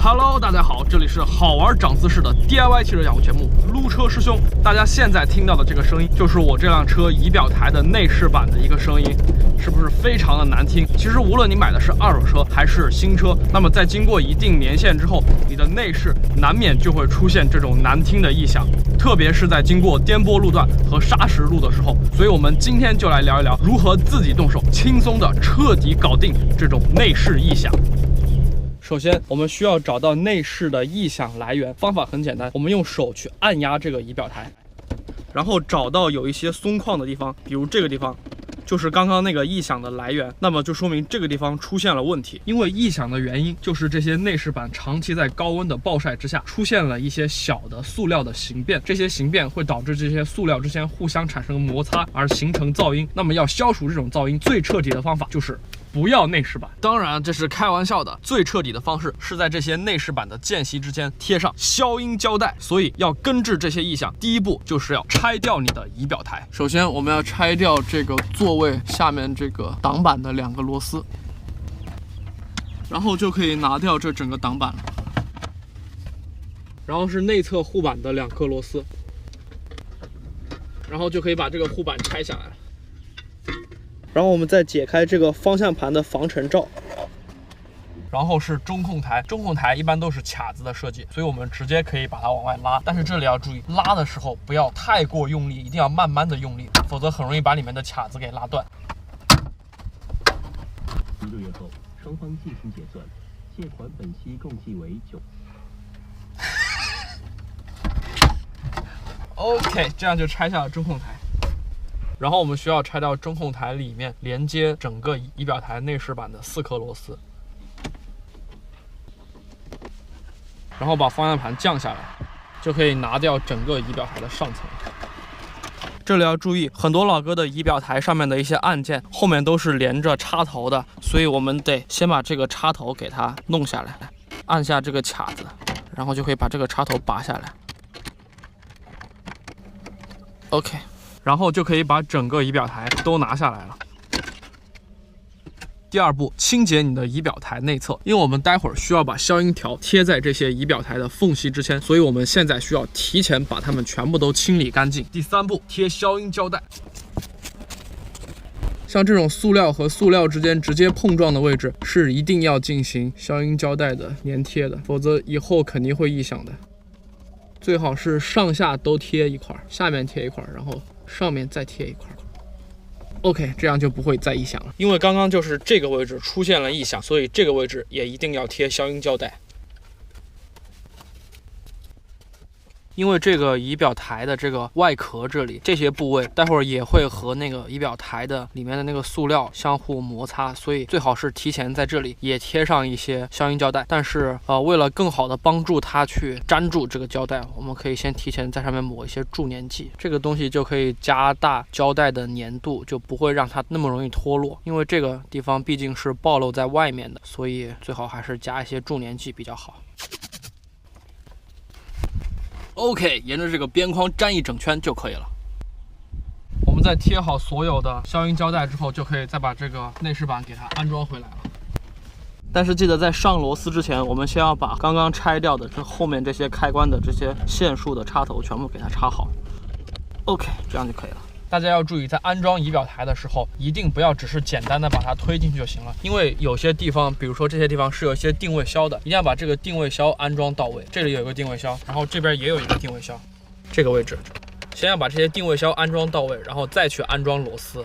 Hello， 大家好，这里是好玩长姿势的 DIY 汽车养护节目《撸车师兄》。大家现在听到的这个声音，就是我这辆车仪表台的内饰板的一个声音，是不是非常的难听？其实无论你买的是二手车还是新车，那么在经过一定年限之后，你的内饰难免就会出现这种难听的异响，特别是在经过颠簸路段和砂石路的时候。所以我们今天就来聊一聊如何自己动手轻松的彻底搞定这种内饰异响。首先，我们需要找到内饰的异响来源，方法很简单，我们用手去按压这个仪表台，然后找到有一些松旷的地方，比如这个地方就是刚刚那个异响的来源，那么就说明这个地方出现了问题。因为异响的原因就是这些内饰板长期在高温的暴晒之下，出现了一些小的塑料的形变，这些形变会导致这些塑料之间互相产生摩擦，而形成噪音。那么要消除这种噪音，最彻底的方法就是不要内饰板。当然这是开玩笑的，最彻底的方式是在这些内饰板的间隙之间贴上消音胶带。所以要根治这些异响，第一步就是要拆掉你的仪表台。首先我们要拆掉这个座位下面这个挡板的2个螺丝，然后就可以拿掉这整个挡板了。然后是内侧护板的2颗螺丝，然后就可以把这个护板拆下来了。然后我们再解开这个方向盘的防尘罩，然后是中控台。中控台一般都是卡子的设计，所以我们直接可以把它往外拉。但是这里要注意，拉的时候不要太过用力，一定要慢慢的用力，否则很容易把里面的卡子给拉断。1个月后，双方继续结算，借款本息共计为9。OK， 这样就拆下了中控台。然后我们需要拆掉中控台里面连接整个仪表台内饰板的4颗螺丝，然后把方向盘降下来，就可以拿掉整个仪表台的上层。这里要注意，很多老哥的仪表台上面的一些按键后面都是连着插头的，所以我们得先把这个插头给它弄下来，按下这个卡子，然后就可以把这个插头拔下来。OK。然后就可以把整个仪表台都拿下来了。第二步，清洁你的仪表台内侧，因为我们待会儿需要把消音条贴在这些仪表台的缝隙之间，所以我们现在需要提前把它们全部都清理干净。第3步，贴消音胶带。像这种塑料和塑料之间直接碰撞的位置，是一定要进行消音胶带的粘贴的，否则以后肯定会异响的。最好是上下都贴一块，下面贴一块，然后上面再贴一块。OK， 这样就不会再异响了。因为刚刚就是这个位置出现了异响，所以这个位置也一定要贴消音胶带。因为这个仪表台的这个外壳这里这些部位，待会儿也会和那个仪表台的里面的那个塑料相互摩擦，所以最好是提前在这里也贴上一些消音胶带。但是为了更好的帮助它去粘住这个胶带，我们可以先提前在上面抹一些助粘剂，这个东西就可以加大胶带的粘度，就不会让它那么容易脱落。因为这个地方毕竟是暴露在外面的，所以最好还是加一些助粘剂比较好。OK， 沿着这个边框粘一整圈就可以了。我们在贴好所有的消音胶带之后，就可以再把这个内饰板给它安装回来了。但是记得在上螺丝之前，我们先要把刚刚拆掉的这后面这些开关的这些线束的插头全部给它插好。OK， 这样就可以了。大家要注意，在安装仪表台的时候，一定不要只是简单的把它推进去就行了，因为有些地方，比如说这些地方是有一些定位销的，一定要把这个定位销安装到位。这里有一个定位销，然后这边也有一个定位销，这个位置，先要把这些定位销安装到位，然后再去安装螺丝。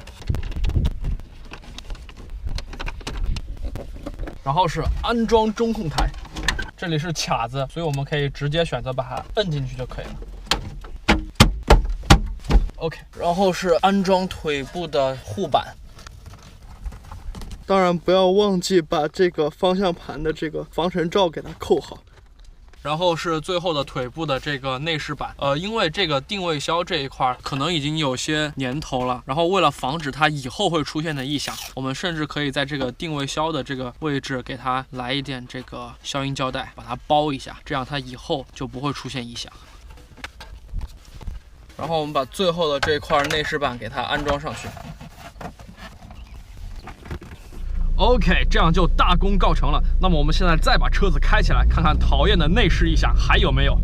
然后是安装中控台，这里是卡子，所以我们可以直接选择把它摁进去就可以了。OK， 然后是安装腿部的护板，当然不要忘记把这个方向盘的这个防尘罩给它扣好。然后是最后的腿部的这个内饰板，因为这个定位销这一块可能已经有些年头了，然后为了防止它以后会出现的异响，我们甚至可以在这个定位销的这个位置给它来一点这个消音胶带，把它包一下，这样它以后就不会出现异响。然后我们把最后的这块内饰板给它安装上去。OK， 这样就大功告成了。那么我们现在再把车子开起来，看看讨厌的内饰异响还有没有。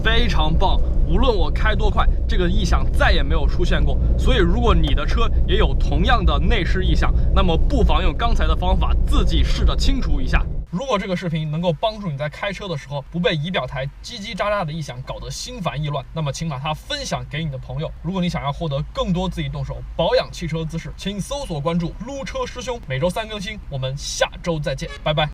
非常棒，无论我开多快，这个异响再也没有出现过。所以，如果你的车也有同样的内饰异响，那么不妨用刚才的方法自己试着清除一下。如果这个视频能够帮助你在开车的时候不被仪表台叽叽喳喳的异响搞得心烦意乱，那么请把它分享给你的朋友。如果你想要获得更多自己动手保养汽车知识，请搜索关注撸车师兄，每周3更新。我们下周再见，拜拜。